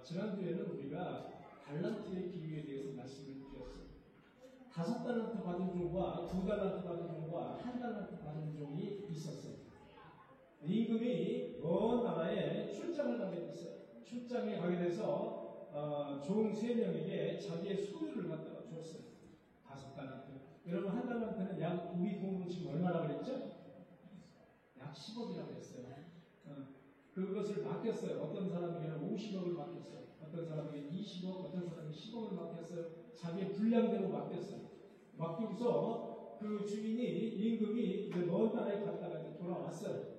지난주에는 우리가 달란트의 비유에 대해서 말씀을 드렸어요. 5달란트 받은 종과 2달란트 받은 종과 1달란트 받은 종이 있었어요. 임금이 먼 나라에 출장을 가게 됐어요. 출장에 가게 돼서 종 3명에게 자기의 소유를 갖다가 줬어요. 5달란트. 여러분 1달란트는 약 우리 돈으로 지금 얼마나 그랬죠? 약 10억이라고 했어요. 그것을 맡겼어요. 어떤 사람에게는 50억을 맡겼어요. 어떤 사람에게 20억, 어떤 사람에게 10억을 맡겼어요. 자기의 분량대로 맡겼어요. 맡기고서 그 주인이 임금이 이제 먼 나라에 갔다가 이제 돌아왔어요.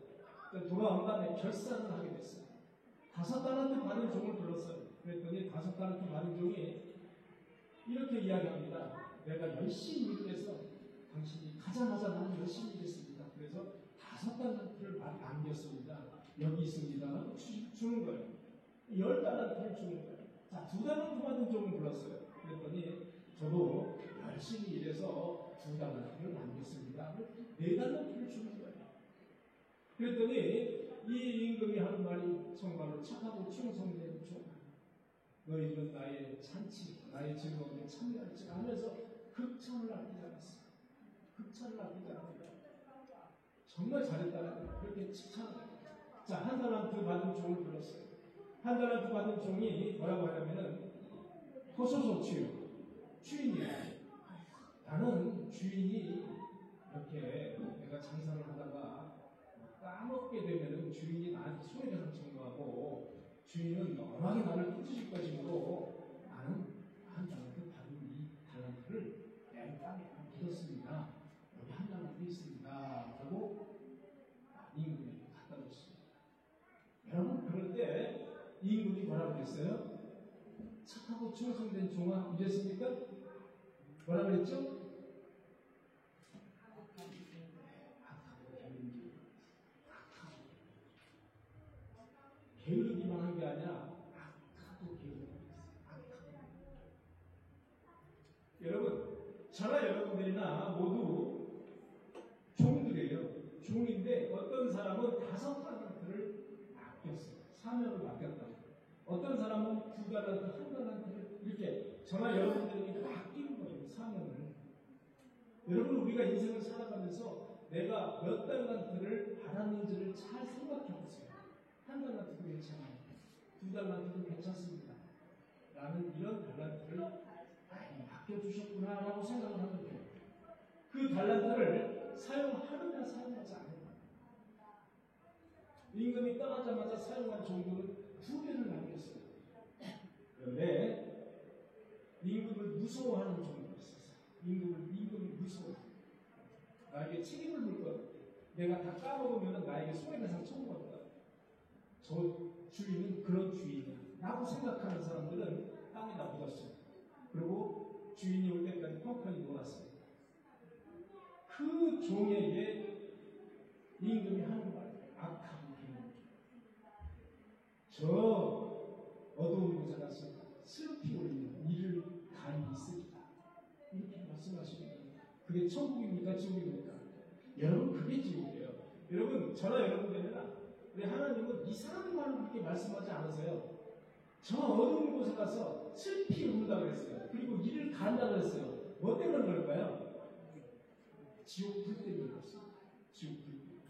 돌아온 다음에 결산을 하게 됐어요. 5달란트 받은 종을 불렀어요. 그랬더니 5달란트 받은 종이 이렇게 이야기합니다. 내가 열심히 일을 해서 당신이 가자마자 나는 열심히 일했습니다. 그래서 5달란트를 남겼습니다. 여기 있습니다. 주는 거예요. 10달란트를 주는 거예요. 자, 2달란트 받은 종을 불렀어요. 그랬더니 저도 열심히 일해서 2달란트를 남겼습니다. 4달란트를 주는 거예요. 그랬더니 이 임금이 하는 말이 정말로 착하고 충성된 종. 너희들은 나의 잔치, 나의 즐거움에 참여할지 하면서 극찬을 아끼지 않았어요. 극찬을 아끼지 않았어요. 정말 잘했다는 거예요. 그렇게 칭찬을 해요. 자, 1달란트 받은 종을 불렀어요. 1달란트 받은 종이 뭐라고 하냐면은 허소소 주인이에요. 나는 주인이 이렇게 내가 장사를 하다가 까먹게 되면은 주인이 나한테 손해배상 청구하고 주인은 너무하게 나를 꾸짖을 것이므로 나는 1달란트 받은 이 달란트를 내 땅에 묻었습니다. 여기 1달란트 있습니다. 라고 임금에게 갖다 줬습니다. 여러분, 그럴 때 임금이 뭐라고 했어요? 착하고 충성된 종아 이랬습니까? 뭐라고 했죠? 게으르기만 한 게 아니라 악하고 게으르게 했어요. 여러분, 저나 여러분들이나 모두 종들이에요. 종인데 어떤 사람은 5달란트를 아꼈어요. 사명을 맡겼다고. 어떤 사람은 2달란트, 1달란트를 이렇게 저나 여러분들에게 맡기는 거예요. 사명을. 여러분, 우리가 인생을 살아가면서 내가 몇 달란트를 받았는지를 잘 생각해 보세요. 1달란트도 괜찮아요. 2달란트도 괜찮습니다. 라는 이런 달란트를 맡겨주셨구나 라고 생각을 하면 돼요. 그 달란트를 사용하느냐 사용하지 않느냐. 임금이 떠나자마자 사용한 종들은 2배를 남겼어요. 그런데 임금을 무서워하는 종들이 있었어요. 임금을 무서워해요. 나에게 책임을 물 거야. 내가 다 까먹으면 나에게 손해배상 청구할 거야. 저 주인은 그런 주인이야 라고 생각하는 사람들은 땅에다 묻었어요. 그리고 주인이 올 때까지 펑펑히 놀았어요. 그 종에게 임금이 하는 말, 악하고 비는 저 어두운 곳에 가서 슬피 올리는 이를 간이 있으리라. 이렇게 말씀하시거든요. 그게 천국입니까? 지옥입니까? 여러분, 그게 지옥이에요. 여러분, 저나 여러분들이나 우리 하나님은 이상한 말을 그렇게 말씀하지 않으세요. 저 어두운 곳에 가서 슬피 울다 그랬어요. 그리고 이를 간다 그랬어요. 뭐 때문에 그럴까요? 지옥 불 때문에 그렇습니다. 지옥 불 때문에.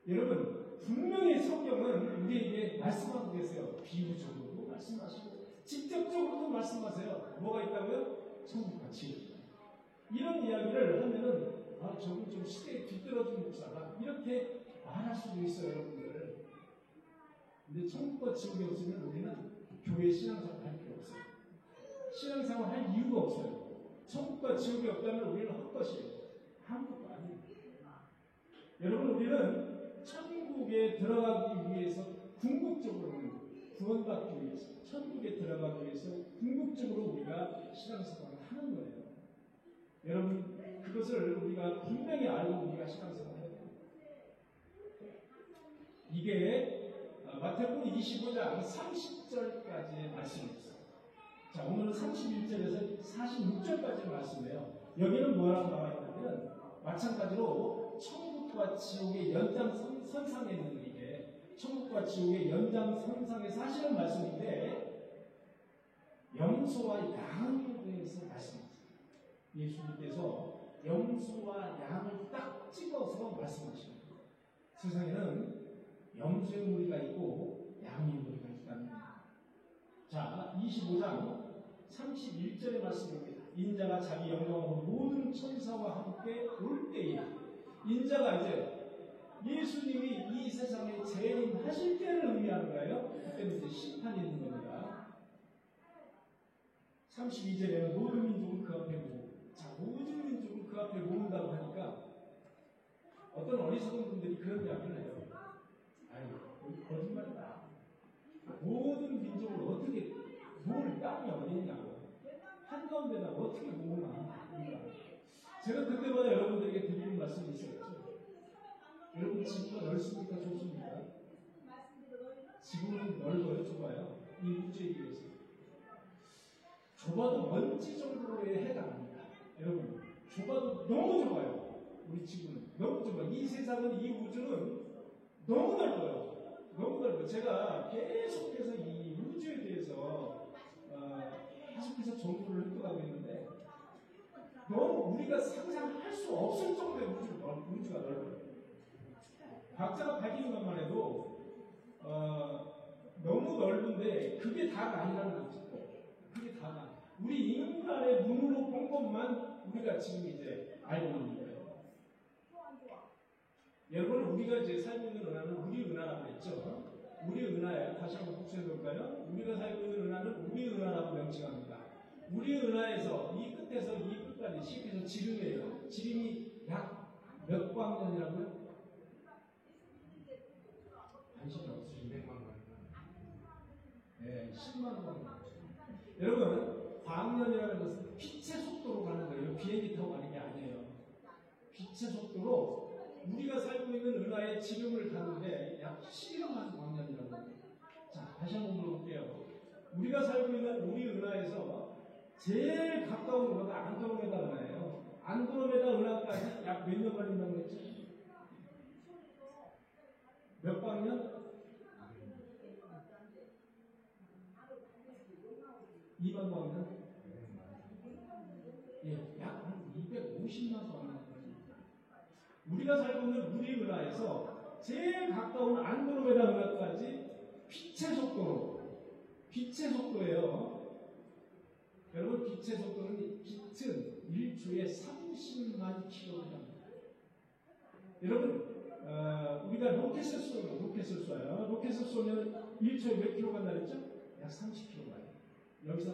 여러분, 분명히 성경은 우리에게 말씀하고 계세요. 비유적으로도 말씀하시고 직접적으로도 말씀하세요. 뭐가 있다고요? 천국과 지옥. 이런 이야기를 하면은 저분 좀 시대에 뒤떨어진 목사가 이렇게 말할 수도 있어요, 여러분들. 근데 천국과 지옥이 없으면 우리는 교회 신앙생활 할 필요 없어요. 신앙생활 할 이유가 없어요. 천국과 지옥이 없다면 우리는 헛것이에요. 아무것도 아니에요. 여러분, 우리는 천국에 들어가기 위해서 궁극적으로는 구원받기 위해서 천국에 들어가기 위해서 궁극적으로 우리가 신앙생활을 하는 거예요. 여러분, 그것을 우리가 분명히 알고 우리가 신앙생활을 해야 돼요. 이게 마태복음 25장 30절까지의 말씀이었어요. 자, 오늘은 31절에서 46절까지의 말씀이에요. 여기는 뭐라고 나와 있냐면 마찬가지로 천국과 지옥의 연장선상에 있는 이게 천국과 지옥의 연장선상에서 하시는 말씀인데 염소와 양에 대해서 말씀하세요. 예수님께서 염소와 양을 딱 찍어서 말씀하시는 거예요. 세상에는 염소의 무리가 있고 양의 무리가 있다는 거예요. 자, 25장 31절의 말씀입니다. 인자가 자기 영광으로 모든 천사와 함께 올 때에 인자가 이제 예수님이 이 세상에 재림하실 때를 의미하는 거예요. 그때는 이제 심판이 있는 겁니다. 32절에는 모든 민족은 그 앞에 모으고, 자, 모든 민족은 그 앞에 모은다고 하니까 어떤 어리석은 분들이 그런 이야기를 해요. 아유, 거짓말이다. 모든 민족을 어떻게 모을 땅이 어디냐고. 한가운데다 어떻게 모으나. 제가 그때마다 여러분들에게 드리는 말씀이 있었죠. 여러분 지구가 넓습니까? 좁습니까? 지구는 넓어요? 좁아요? 이 우주에 비해서. 좁아도 먼지 정도에 해당합니다. 여러분, 좁아도 너무 좁아요. 우리 지구는 너무 좁아요. 이 세상은, 이 우주는 너무 넓어요. 너무 넓어요. 제가 계속해서 이 우주에 대해서 계속해서 정보를 획득하고 있는데 너무 우리가 상상할 수 없을 정도의 우주가 넓어요. 과학자가 밝히는 것만 해도 너무 넓은데 그게 다가 아니라는 거죠. 그게 다가. 우리 인간의 눈으로 본 것만 우리가 지금 이제 알고 있는 거예요. 여러분, 우리가 이제 살고 있는 은하는 우리 은하라고 했죠. 우리 은하예요. 다시 한번 복수해 볼까요? 우리가 살고 있는 은하는 우리 은하라고 명칭합니다. 우리 은하에서 이 끝에서 이 끝까지 시계에서 지름이에요. 지름이 약 몇 광년이라고요? 관심이 없으시죠? 200만 광년. 네, 10만 광년. 여러분, 광년이라는 것은 빛의 속도로 가는 거예요. 비행기 타고 가는 게 아니에요. 빛의 속도로 우리가 살고 있는 은하의 지름을 가는데 약 11만 광년이라고 합니다. 자, 다시 한번 물어볼게요. 우리가 살고 있는 우리 은하에서 제일 가까운 은하가 안드로메다 은하예요. 안드로메다 은하까지 약 몇 년 걸린다고 했죠? 몇 광년? 2만 광년? 예, 약 250만 광년. 우리가 살고 있는 우리 은하에서 제일 가까운 안드로메다 은하까지 빛의 속도예요. 여러분, 빛의 속도는 빛은 1초에 30만 킬로입니다. 여러분, 우리가 로켓을 쏘요. 로켓을 쏘면 1초에 몇 킬로 간다 그랬죠? 약 30킬로 가요. 여기서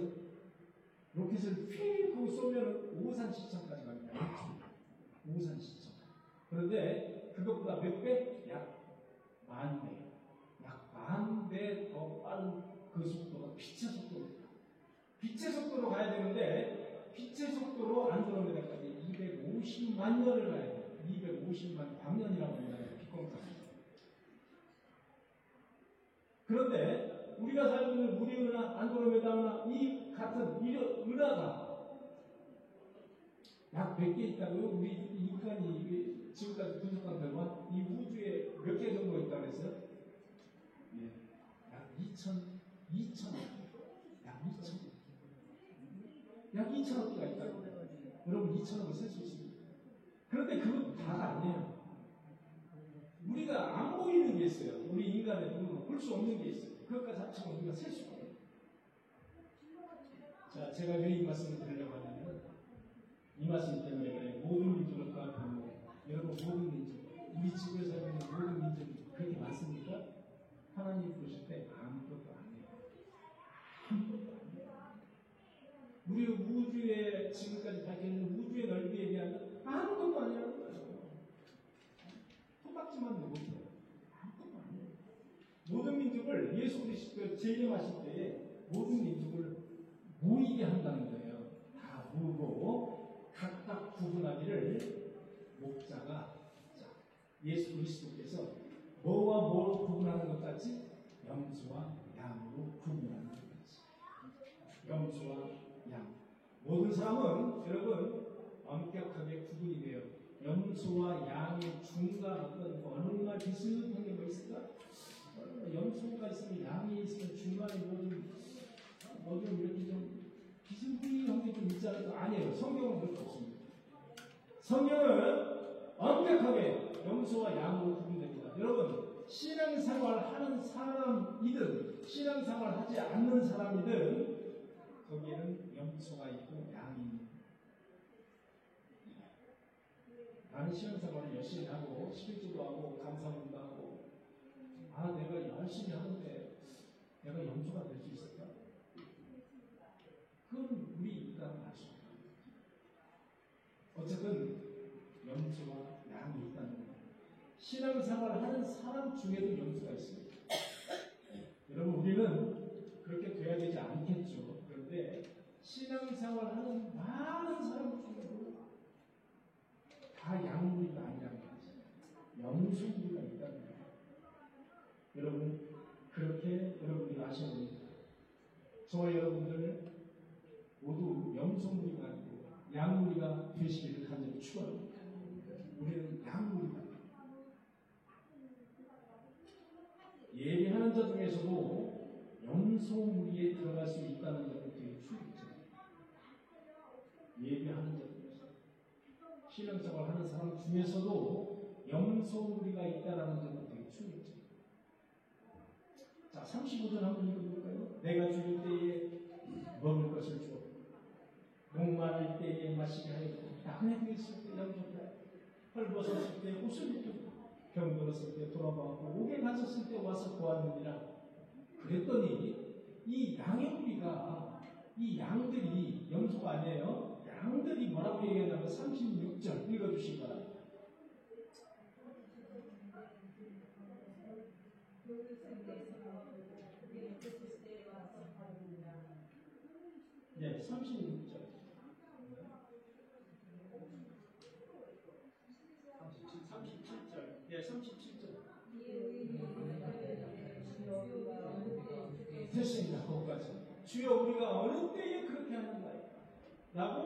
로켓을 휙 하고 쏘면 오산 시청까지 갑니다. 1초. 오산 시청. 그런데 그것보다 몇 배? 약 10,000배. 약 10,000배 더 빠른 그 속도가 빛의 속도입니다. 빛의 속도로 가야 되는데 빛의 속도로 안드로메다까지 250만 년을 가야 돼요. 250만 광년이라고 합니다. 빛공사. 그런데 우리가 살고 있는 우리 은하, 안드로메다 은하, 이 같은 은하가 약 100개 있다고요? 우리 인간이 지금까지 분석한 결과 이 우주에 몇 개 정도 있다고 그랬어요? 예, 약 2,000억 개가 있다고. 여러분, 2,000억을 셀 수 있습니다. 그런데 그건 다가 아니에요. 우리가 안 보이는 게 있어요. 우리 인간의 눈으로 볼 수 없는 게 있어요. 그것까지 합치면 우리가 셀 수가 없어요. 자, 제가 왜 이 말씀을 드리려고 하냐면 이 말씀 때문에 그래요. 모든 민족을 그 앞에 모으고. 여러분, 모든 민족, 우리 지구에 살고 있는 모든 민족이 그렇게 많습니까? 하나님 보실 때 아무것도 아니에요. 아무것도 아니에요. 우리 우주에 지금까지 밝혀있는 우주의 넓이에 비하면 아무것도 아니라는 거예요. 토박지만 못해요. 아무것도 아니에요. 모든 민족을 예수 그리스도가 재림하실 때에 모든 민족을 모이게 한다는 거예요. 다 모으고 각각 구분하기를 목자가 예수 그리스도께서 뭐와 뭐로 구분하는 것 같이 염소와 양으로 구분하는 것 같이. 염소와 양. 모든 사람은 여러분 엄격하게 구분이 돼요. 염소와 양의 중간 어떤 어느 날 비슷한 게 뭐 있을까? 집안에 뭐좀 이렇게 좀 비스무리한 게 좀 있잖아요. 아니에요. 성경은 그렇게 없습니다. 성경은 엄격하게 염소와 양으로 구분됩니다. 여러분, 신앙생활 하는 사람이든 신앙생활 하지 않는 사람이든 거기에는 염소가 있고 양이 있는. 나는 신앙생활을 열심히 하고 11조도 하고 감사문도 하고 내가 열심히 하는데 내가 염소가 될 수 있을까? 그건 우리 인간은 알 수 없다. 어쨌든 염소와 양이 있다는 거예요. 신앙생활을 하는 사람 중에도 염소가 있습니다. 여러분, 우리는 그렇게 돼야 되지 않겠죠. 그런데 신앙생활을 하는 많은 사람 중에도 다 양무리가 아니라는 거지. 염소무리가 있다는 거예요. 여러분, 그렇게 여러분이 아셔야 됩니다. 저와 여러분들 모두 염소무리가 아니고 양무리가 되시기를 간절히 축원합니다. 우리는 양무리가 예배하는 자 중에서도 염소무리에 들어갈 수 있다는 점은 되게 충격이죠. 예배하는 자 중에서 신앙생활 하는 사람 중에서도 염소무리가 있다는 점은 되게 충격이죠. 자, 35절 한번 읽어볼까요? 내가 죽을 때에 먹을 것을 주어 목마를 때에 마시게 하였고 나그네 되었을 때 양주하였고 헐벗었을 때 옷을 입혔고 병들었을 때 돌아보았고 옥에 갇혔을 때 와서 보았느니라. 그랬더니 이 양의 무리가 이 양들이 염소가 아니에요. 양들이 뭐라고 얘기하냐면 36절 읽어주시기 바랍니다. 네, 36절. 37절. 네, 37절. 됐습니다. 거기까지. 주여 우리가 어느 때에 그렇게 하는가요? 라고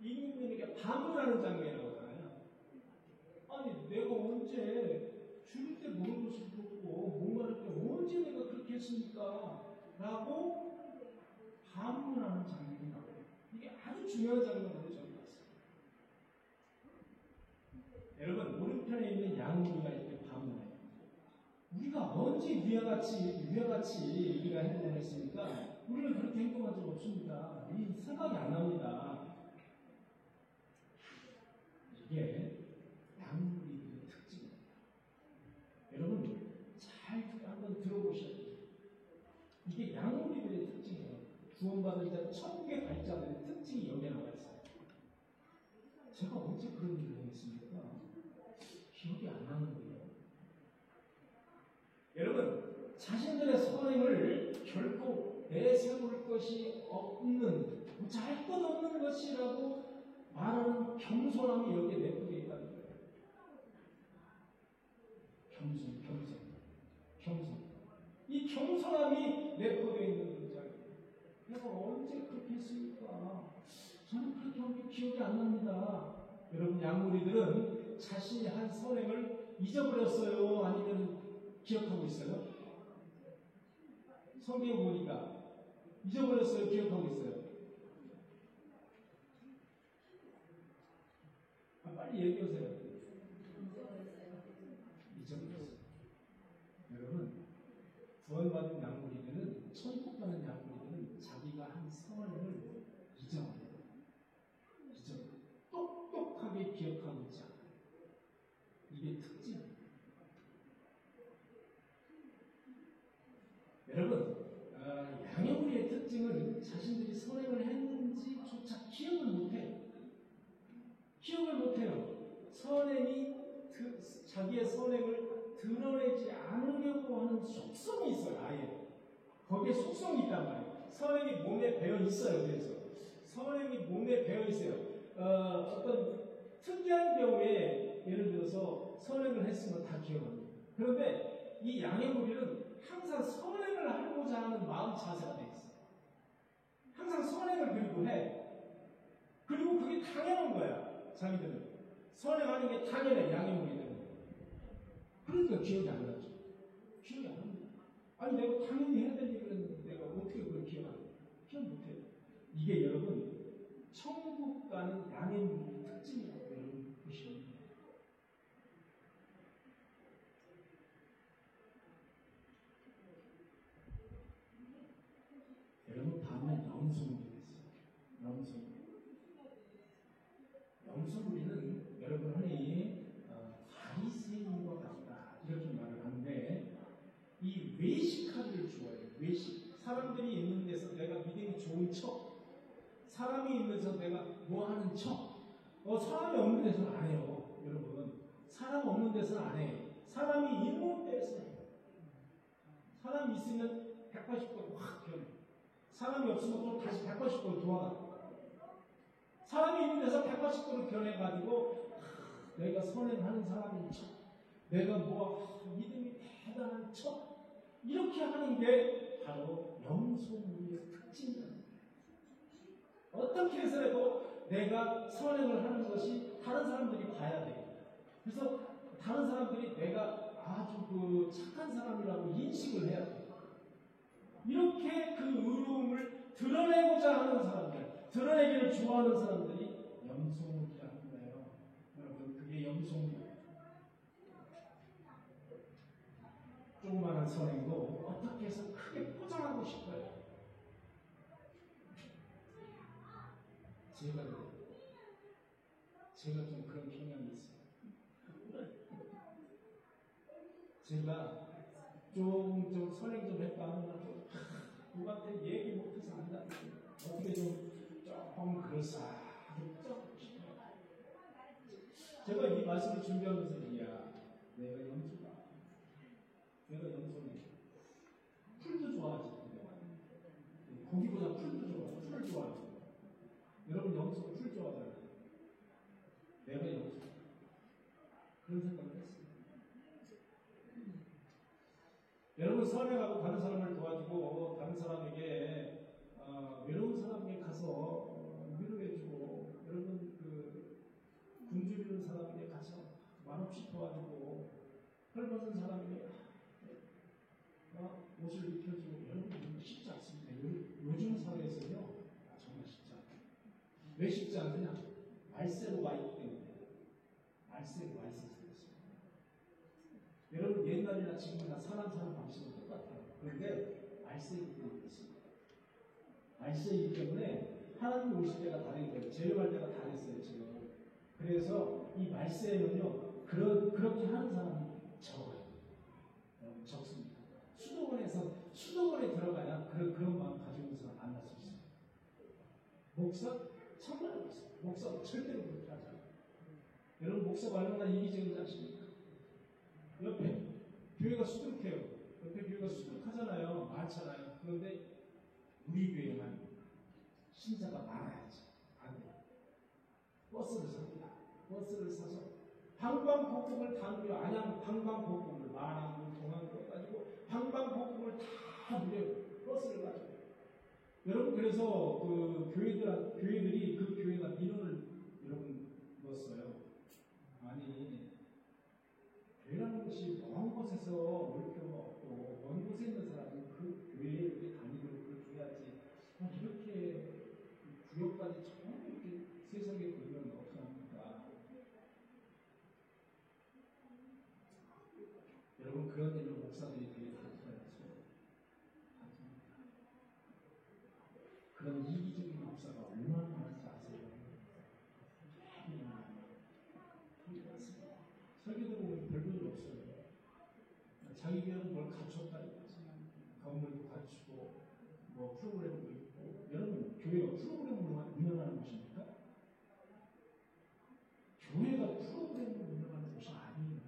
이민님에게 반문하는 장면이 나오잖아요. 아니, 내가 언제 죽을 때 먹을 것을 줬고 목마를 때 언제 내가 그렇게 했습니까? 라고 반문하는 장면이 나와요. 이게 아주 중요한 장면으로 저는 봤어요. 여러분, 오른편에 있는 양무리가 이렇게 반문해요. 우리가 언제 위와 같이 우리가 행동을 했습니까? 우리는 그렇게 행동한 적 없습니다. 이 생각이 안 납니다. 이게 양무리의 특징입니다. 여러분, 잘 한번 들어보셔야 돼요. 이게 양무리들의 특징이에요. 구원받은 자 천국에 갈 자들의 특징이 여기에 나와 있어요. 제가 언제 그런 일을 했습니까? 기억이 안 나는데요. 여러분, 자신들의 선행을 결코 내세울 것이 없는, 잘 것 없는 것이라고 말하는 겸손함이 여기에 내포되어 있다는 거예요. 겸손. 이 겸손함이 내포되어 있는 문장이에요. 내가 언제 그렇게 했습니까? 저는 그렇게 한 게 기억이 안 납니다. 여러분, 양무리들은 자신이 한 선행을 잊어버렸어요? 아니면 기억하고 있어요? 성경 보니까 잊어버렸어요? 기억하고 있어요? 빨리 얘기하세요. 잊어버렸어요. 여러분, 구원받은 양무리들은, 천국 가는 양무리들은 자기가 한 선행을 잊어버려요. 똑똑하게 기억하고 있지 않아요. 이게 특징이에요. 여러분, 양무리의 특징은 자신들이 선행을 했는지조차 기억을 못해요. 자기의 선행을 드러내지 않으려고 하는 속성이 있어요, 아예. 거기에 속성이 있단 말이에요. 선행이 몸에 배어 있어요, 그래서. 선행이 몸에 배어 있어요. 어떤 특이한 경우에, 예를 들어서 선행을 했으면 다 기억합니다. 그런데 이 양의 무리는 항상 선행을 하고자 하는 마음 자세가 돼 있어요. 항상 선행을 그리고 해. 그리고 그게 당연한 거야, 자기들은. 선행하는 게 당연해, 양의 무리들은. 그러니까 기억이 안 나죠. 기억이 안 납니다. 아니 내가 당연히 해야 될 얘기를 했는데 내가 어떻게 그걸 기억하냐? 기억 못해요. 이게 여러분 천국 가는 양의 특징이라고 여러분 보시면 돼요. 여러분 다음엔 영수물이 됐어요. 영수물이는 여러분 흔히 바리새인과 같다 이렇게 말을 하는데 이 외식하기를 좋아해요. 외식. 사람들이 있는 데서 내가 믿음이 좋은 척, 사람이 있는 데서 내가 뭐 하는 척. 사람이 없는 데서는 안 해요. 여러분 사람 없는 데서는 안 해요. 사람이 있는 데서 해요. 사람이 있으면 180도 확 변해. 사람이 없으면 또 다시 180도로 돌아가. 사람이 있는 데서 180도로 변해가지고 내가 선행하는 사람인 척, 내가 믿음이 대단한 척 이렇게 하는 게 바로 영소무리의 특징이에요. 어떻게 해서라도 내가 선행을 하는 것이 다른 사람들이 봐야 돼요. 그래서 다른 사람들이 내가 아주 착한 사람이라고 인식을 해야 돼요. 이렇게 그 의로움을 드러내고자 하는 사람들, 드러내기를 좋아하는 사람들이 영소문이라는 거예요. 여러분, 그게 영소문이에요. 조그마한 선행도 어떻게 해서 크게 포장하고 싶어요. 제가 좀 그런 경향이 있어요. 제가 좀 선행 좀 했다 하면 누구한테 얘기 못해서 안다. 어떻게 조금 그럴싸하게 붙잡고 싶어요. 제가 이 말씀을 준비하면서 내가 영수다. 내가 영수네. 풀도 좋아하지. 고기보다 풀도 좋아하고 풀을 좋아하지. 여러분 영수가 풀 좋아하잖아요. 내가 영수다. 그런 생각을 했어요. 여러분 선행하고 다른 사람을 도와주고 다른 사람에게 외로운 사람에게 가서 위로해주고 여러분 굶주리는 사람에게 가서 말없이 도와주고 헐벗은 사람에게 옷을 입혀주고 여러분 쉽지 않습니다. 요즘 사회에서요 정말 쉽지 않아요. 왜 쉽지 않느냐? 말세로 와 있기 때문에. 말세로 와 있어서 그렇습니다. 여러분 옛날이나 지금이나 사람 사는 방식은 똑같아요. 그런데 말세이기 때문에 그렇습니다. 말세이기 때문에 하나님 오실 때가 다 된 거예요. 재림할 때가 다 됐어요 지금. 그래서 이 말세에는요 그렇게 하는 사람이 적어요. 적습니다. 수도원에 들어가야 그런 마음 가지고 있는 사람 만날 수 있어요. 목사 참말로 있어요. 목사가 절대로 그렇게 하지 않아요. 여러분 목사가 얼마나 이기적인지 아십니까? 옆에 교회가 수두룩해요. 옆에 교회가 수두룩하잖아요. 많잖아요. 그런데 우리 교회만 신자가 많아야지. 안 돼요. 버스를 삽니다. 버스를 사서 방방곡곡을 다 누려. 안양 방방곡곡을 마랑 동안을 가지고 방방곡곡을 다 누려요. 버스를 가지고. 여러분 그래서 교회들이 그 교회가 민원을 여러분 넣었어요. 아니 교회라는 것이 먼 곳에서 올 필요가 없고 먼 곳에 있는 사람은 그 교회에 다니도록 해야지. 이렇게 구역까지 처음 이렇게 세상에 걸면 어떡합니까? 여러분 그런 일은 목사들이 되게 단순하죠. 그런 이기적인 목사가 얼마나 많은지 아세요? 설교도 보면 별볼일 없어요. 자기 교회는 뭘 갖췄다 이거지. 건물도 갖추고 프로그램도 있고. 여러분 교회가 프로그램을 운영하는 곳입니까? 교회가 프로그램을 운영하는 곳이 아니에요.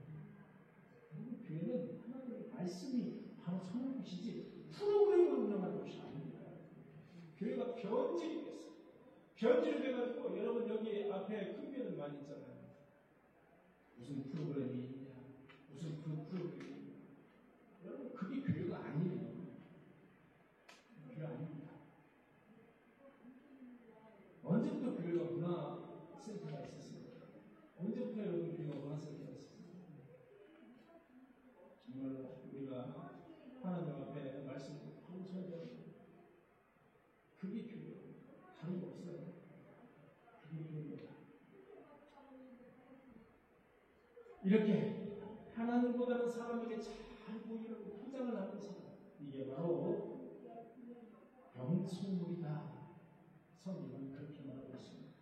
여러분 교회는 하나님의 말씀이 바로 서는 곳이지 프로그램을 운영하는 곳이 아닙니다. 교회가 변질이 됐어요. 변질이 돼가지고 여러분 여기 앞에 큰 교회는 많이 있잖아요. 무슨 프로그램이 있냐, 무슨 그 프로그램이 있냐. 여러분 그게 교회가 아니에요. 교회 아닙니다. 언제부터 교회가 문화센터가 있었습니까? 언제부터 여러분 교회가 문화센터가 있었습니까? 정말로 우리가 하나님 앞에 이렇게 하나님보다는 사람에게 잘 보이려고 포장을 하는 사람, 이게 바로 병소물이다. 성경은 그렇게 말하고 있습니다.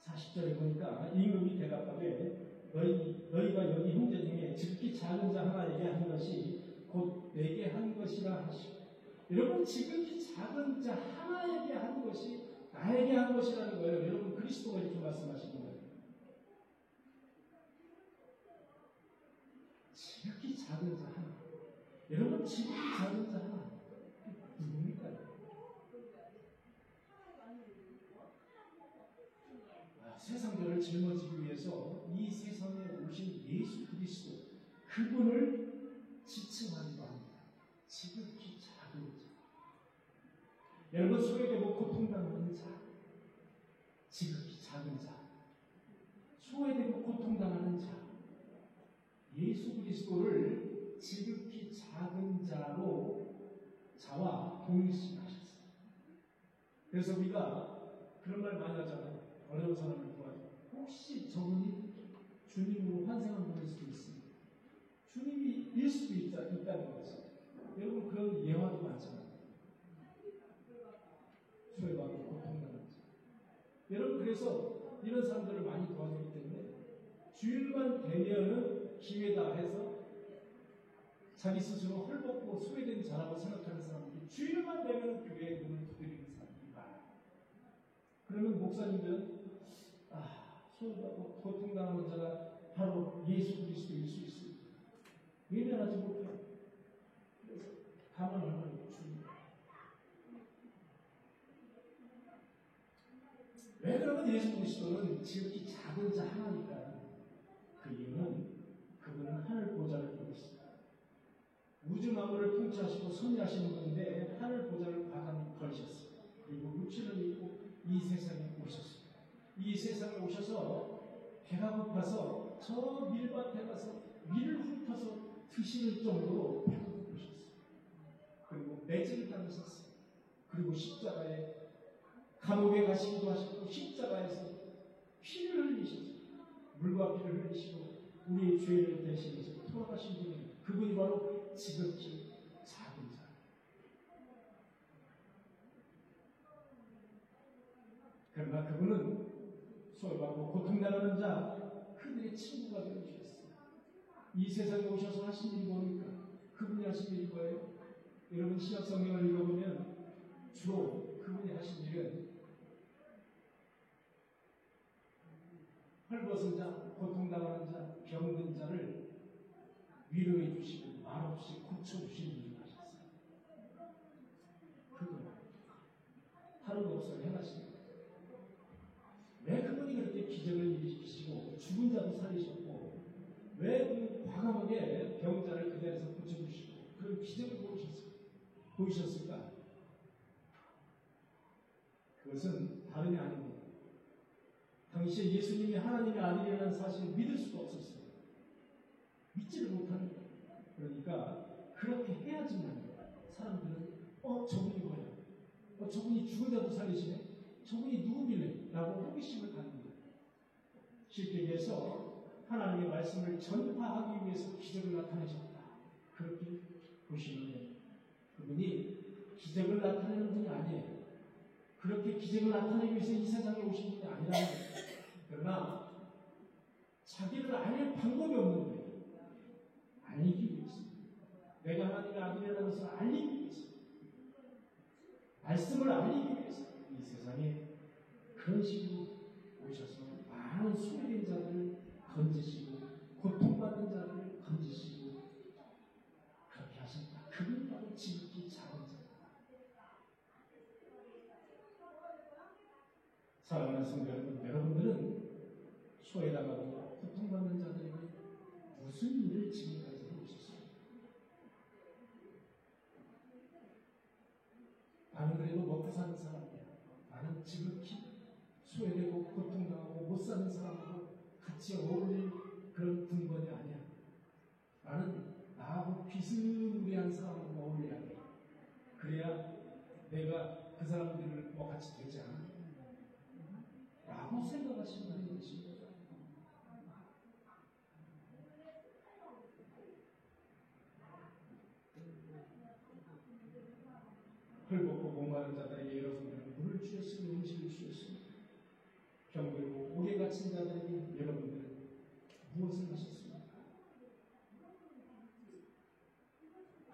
40절에 보니까 임금이 대답하되 너희가 여기 형제 중에 지극히 작은 자 하나에게 한 것이 곧 내게 한 것이라 하시고, 여러분 지극히 작은 자 하나에게 한 것이 나에게 한 것이라는 거예요. 여러분 그리스도가 이렇게 말씀하시는 거예요. 지극히 작은 자 하나. 여러분 지극히 작은 자 하나. 누굽니까? 세상들을 짊어지기 위해서 이 세상에 오신 예수 그리스도, 그분을 지칭하기도 합니다. 지극히 작은 자. 여러분 소외되고 고통당하는 자, 지극히 작은 자. 소외되고 고통당하는 자, 예수 그리스도를 지극히 작은 자와 동일시하셨어요. 그래서 우리가 그런 말 많이 하잖아요. 어려운 사람을 도와줘. 혹시 저분이 주님으로 환생한 분일 수도 있습니다. 주님이 일 수도 있다는 거죠. 여러분 그런 예화도 많잖아요. 소외받고 고통당하는 자. 여러분 그래서 이런 사람들을 많이 도와주기 때문에 주일만 되면은 기회다 해서 자기 스스로 헐벗고 소외된 자라고 생각하는 사람들이 주일만 되면 교회에 문을 두드리는 사람들이 많아요. 그러면 목사님들은 소외받고 고통당하는 자가 바로 예수 그리스도일 수 있습니다. 외면하지 못해요. 그래서 가만히 하는 주입니다. 왜 그러면 예수 그리스도는 지극히 작은 자 하나니까? 그 이유는 그분은 하늘 보좌를 보고 있습니다. 우주 만물을 통치하시고 섭리하시는 분인데 하늘 보좌를 과감히 걸으셨습니다. 그리고 육신을 입고 이 세상에 오셨습니다. 이 세상에 오셔서 배가 고파서 저 밀밭에 가서 밀을 훑어서 드실 정도로 배가 고프셨어요. 그리고 매질을 당하셨어요. 그리고 십자가에 감옥에 가시기도 하셨고 십자가에서 피를 흘리셨어요. 물과 피를 흘리시고 우리의 죄를 대신해서 돌아가신 분이, 그분이 바로 지극히 작은 자. 그러나 그분은 소외받고 고통당하는 자, 그들의 친구가 되어주셨어요. 이 세상에 오셔서 하신 일이 뭡니까? 그분이 하신 일이 뭐예요? 여러분 신약 성경을 읽어보면 주로 그분이 하신 일은 헐벗은 자, 고통당하는 자, 병든 자를 위로해 주시고 말없이 고쳐주시는 일을 하셨어요. 그분 하루도 없어 행하십니다. 왜 그분이 그렇게 기적을 일으키시고 죽은 자도 살리셨고 왜 과감하게 병자를 그 자리에서 고쳐주시고 그런 기적을 보이셨을까? 그것은 다름이 아닙니다. 당시에 예수님이 하나님의 아들이라는 사실을 믿을 수가 없었어요. 믿지를 못하는 거예요. 그러니까 그렇게 해야지만 사람들은 저분이 뭐야? 저분이 죽은 자도 살리시네? 저분이 누구길래? 라고 호기심을 갖는 거예요. 쉽게 얘기해서 하나님의 말씀을 전파하기 위해서 기적을 나타내셨다. 그렇게 보시면 돼요. 그분이 기적을 나타내는 분이 아니에요. 그렇게 기적을 나타내기 위해서 이 세상에 오신 분이 아니라는 거예요. 그러나 자기를 알 방법이 없는 거예요. 알리기 위해서. 내가 하나님의 아들이라는 것을 알리기 위해서. 말씀을 알리기 위해서 이 세상에 그런 식으로 오셔서 많은 소외된 자들을 건지시고 고통받는 자들을 건지시고 그렇게 하셨다. 그분이 바로 지극히 작은 자. 사랑하는 성도 여러분, 여러분들은 소외당하고 고통받는 자들에게 무슨 일을 지금까지 해오셨습니까? 나는 그래도 먹고 사는 사람이야. 나는 지극히 소외되고 고통당하고 못 사는 사람하고 같이 어울릴 그런 군번이 아니야. 나는 나하고 비스무리한 사람하고 어울려야 돼. 그래야 내가 그 사람들을 같이 되지 않아. 라고 생각하신다는 것입니다. 헐벗고 목마른 자들에게 여러분들은 물을 주셨으며 음식을 주셨습니다. 병들고 옥에 갇힌 자들에게 여러분들은 무엇을 하셨습니까?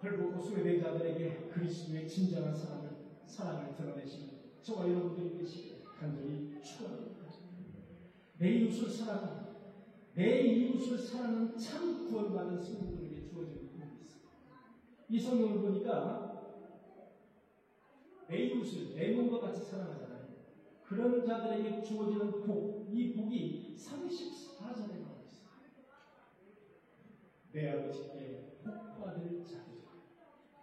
헐벗고 소외된 자들에게 그리스도의 진정한 사랑을 드러내시는 저와 여러분들이 계시기를 간절히 축원합니다. 내 이웃을 사랑하는 참 구원받은 성도들에게 주어지는 복이 있습니다. 이 성경을 보니까 내 이웃을 내 몸과 같이 사랑하잖아요. 그런 자들에게 주어지는 복, 이 복이 34절에 나와 있어요. 내 아버지께 복받을 자들.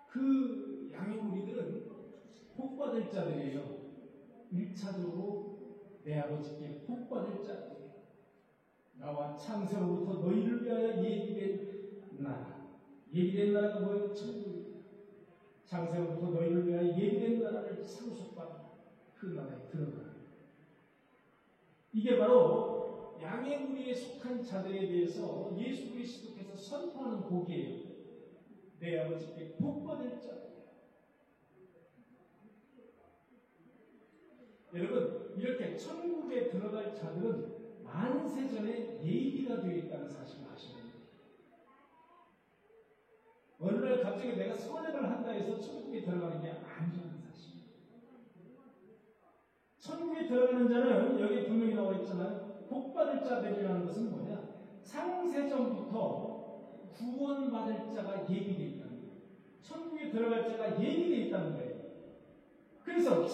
그 양의 무리들은 복받을 자들이에요. 1차적으로 내 아버지께 복받을 자들이에요. 나와 창세로부터 너희를 위하여 예비된 나라. 예비된 나라가 뭐예요? 천국입니다. 창세로부터 너희를 위하여 예비된 나라를 상속받는 그 나라에 들어가는. 이게 바로 양의 무리에 속한 자들에 대해서 예수 그리스도께서 선포하는 복이에요. 내 아버지께 복받을 자. 여러분, 이렇게 천국에 들어갈 자들은 만세전에 예비가 되어 있다는 사실을 아셔야 됩니다. 어느 날 갑자기 내가 선행을 한다 해서 천국에 들어가는 게 아니라는 사실입니다. 천국에 들어가는 자는 여기 분명히 나와 있잖아요. 복받을 자들이라는 것은 뭐냐? 창세전부터 구원받을 자가 예비되어 있다는 거예요. 천국에 들어갈 자가 예비되어 있다는 거예요. 그래서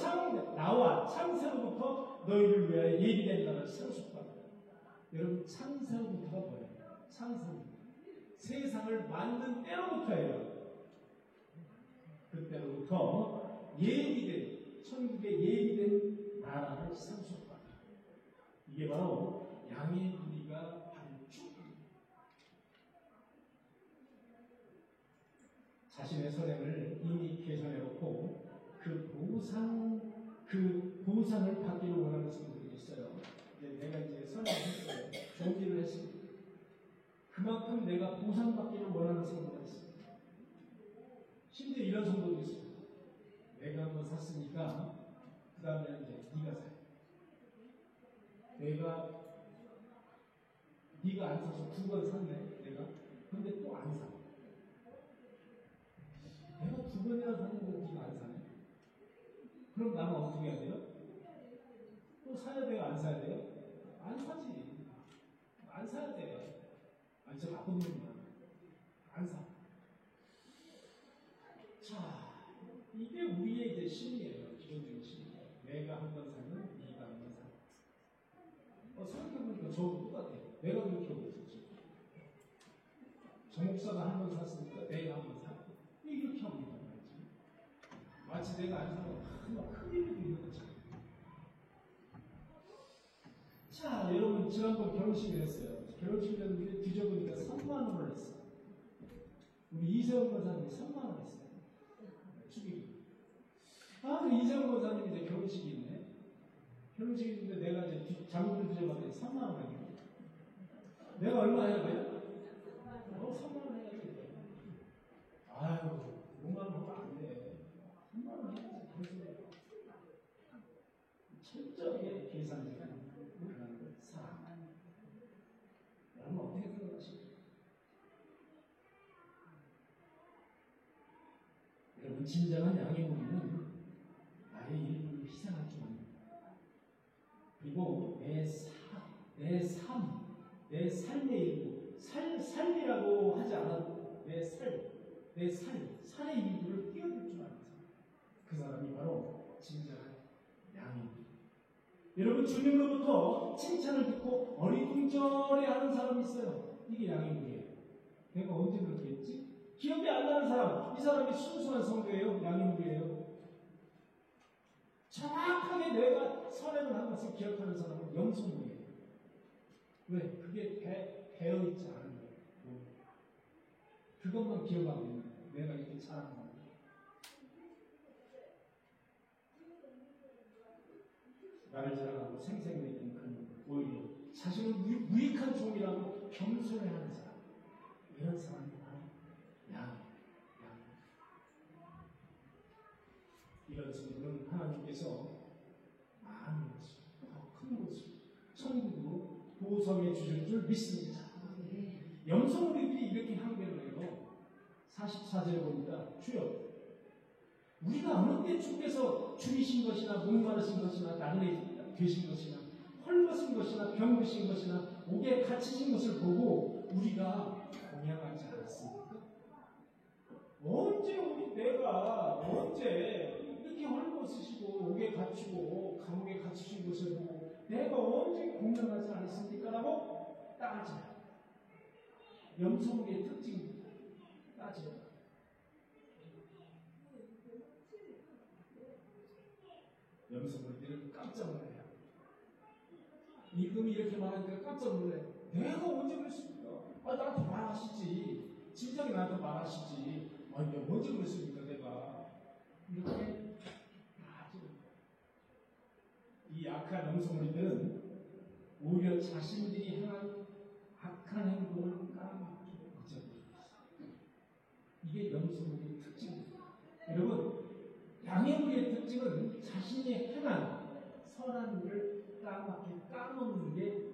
나와 창세로부터 너희를 위하여 예비된 나라를 상속받는다. 여러분, 창세로부터가 뭐예요? 창세로부터. 세상을 만든 때로부터예요. 그때로부터 예비된, 천국에 예비된 나라를 상속받는다. 이게 바로 양의 무리가 받을 축복입니다. 자신의 선행을 이미 개선해놓고 그 보상을 받기를 원하는 성도들이 있어요. 내가 이제 선행을 했어요. 좋은 일을 했습니다. 그만큼 내가 보상받기를 원하는 성도가 있습니다. 심지어 이런 성도도 있습니다. 내가 한번 샀으니까 그 다음에는 이제 네가 사. 네가 안 사서 2번 샀네. 내가. 근데 또 안 사. 내가 2번이나 샀는데 네가 안 사네. 그럼 나는 어떻게 해야 돼요? 또 사야 돼요? 안 사야 돼요? 안 사지. 안 사야 돼. 아니, 저 나쁜 놈이야. 안 사. 자, 이게 우리의 이제 심리예요. 기본적인 심리예요. 내가 한 번 사면 네가 한 번 사. 생각해보니까 저도 똑같아요. 내가 그렇게 하고 있었지. 저 목사가 한 번 샀으니까 내가 한 번 사. 이렇게 하고 있단 말이지. 마치 내가 안 사면 큰 일이 있는 것처럼. 자, 여러분, 지난번 결혼식을 했어요. 결혼식을 했는데 뒤져보니까 3만원을 했어요. 우리 이세훈 권사님이 3만원 했어요. 축의금. 그 이세훈 권사님이 이제 결혼식이 있네. 결혼식이 있는데 내가 이제 자문을 뒤져봤더니 3만원 하냐. 내가 얼마 해야 돼요? 3만원 해야 돼. 아유, 5만원 하면 안 돼. 3만원 해야지. 철저하게 계산되는 그런 사랑. 여러분, 어떻게 생각하십니까? 여러분, 진정한 양의 무리는 나의 일부를 희생할 줄 압니다. 그리고 내 삶의 일부, 삶이라고 하지 않아도 내 살의 일부를 뛰어들 줄 아는 사람. 그 사람이 바로 진정한 양의 무리. 여러분, 주님으로부터 칭찬을 듣고 어리둥절해하는 사람이 있어요. 이게 양의 무리예요. 내가 언제 그렇게 했지? 기억이 안 나는 사람, 이 사람이 순수한 성도예요. 양의 무리예요. 정확하게 내가 선행을 한 것을 기억하는 사람은 영성무리예요. 왜? 그게 배어있지 않은 거예요. 그것만 기억하고 있는 거예요. 내가 이렇게 잘한 거예요. 나를 자랑하고 생생내는 그런 오히려 자신을 무익한 종이라고 겸손해하는 사람, 이런 사람이 바로 양. 이런 성도는 하나님께서 많은 것을, 더 큰 것을 천국으로 보성해 주실 줄 믿습니다. 염소무리들이 이렇게 항변을 해요. 44절에 보니까 주여 우리가 어느 때 주께서 줄이신 것이나 목마르신 것이나 나그네 되신 것이나 헐벗은 것이나 병드신 것이나 옥에 갇히신 것을 보고 우리가 공양하지 않았습니까? 내가 이렇게 헐벗으시고 옥에 갇히고 감옥에 갇히신 것을 보고 내가 언제 공양하지 않았습니까? 라고 따져요. 염소무리의 특징입니다. 따져요. 염소무리들은 깜짝 놀라요. 이금이 이렇게 말하니까 깜짝 놀라요. 내가 언제 그랬습니까? 나한테 말하시지. 진작에 나한테 말하시지. 내가 언제 그랬습니까? 내가. 이렇게 이 악한 염소무리들은 오히려 자신들이 행한 악한 행동을 까맣게 잊어버리고 있어요. 이게 염소무리의 특징입니다. 여러분, 양의 무리의 특징은 자신이 행한 선한 일을 까맣게 까먹는 게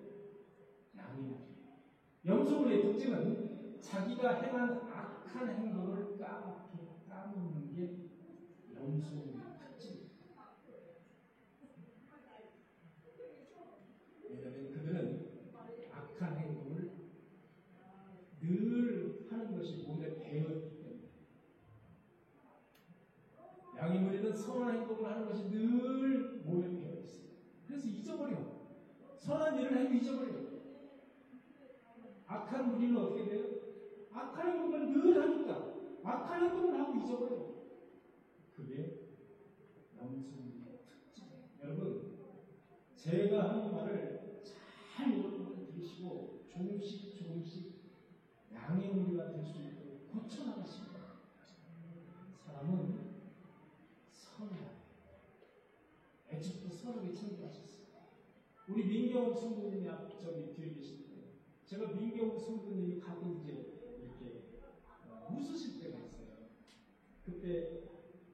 양의 무리예요. 염소무리의 특징은 자기가 행한 악한 행동을 까맣게 까먹는 게 염소무리의 특징입니다. 왜냐하면 그들은 악한 행동을 늘 하는 것이 몸에 배었기 때문에 양의 무리는 선한 행동을 하는 것이 늘 몸에 배어 있어요. 그래서 잊어버려. 선한 일을 해도 잊어버려. 악한 무리는 어떻게 돼요? 악한 행동을 늘 하니까 악한 행동을 하고 잊어버려. 그게 염소무리의 특징이에요. 여러분, 제가 하는 말을 잘 여러분들 들으시고 조금씩 양의 무리가 될 수 있도록 고쳐나가십니다. 사람은 선이야. 애초부터 선하게 창조하셨어요. 우리 민경욱 성도님이 앞저기 뒤에 계시는데 제가 민경욱 성도님이 가끔 이제 이렇게 웃으실 때가 있어요. 그때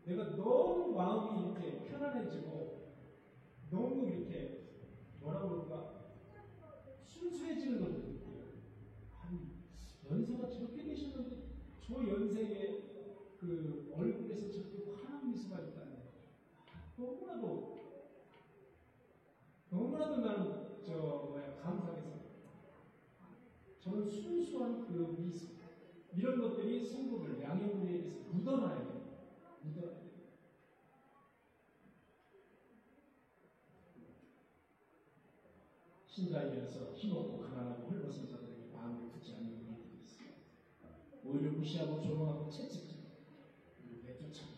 내가 너무 마음이 이렇게 편안해지고 너무 이렇게 뭐라고 그럴까 순수해지는 걸 느껴요. 아니 연세가 저렇게 되셨는데 저 연세에 그 얼굴에서 저렇게 환한 미소가 있다니 너무나도 나는 감사해서 저는 순수한 그 미소 이런 것들이 성도들 양의 무리에 대해서 묻어놔야 돼요. 묻어놔야 돼요. 신자에서 힘없고 가난하고 헐벗은 자들에게 마음을 듣지 않는 분들이 있어요. 오히려 무시하고 조롱하고 채찍질 그리고 내쫓아요.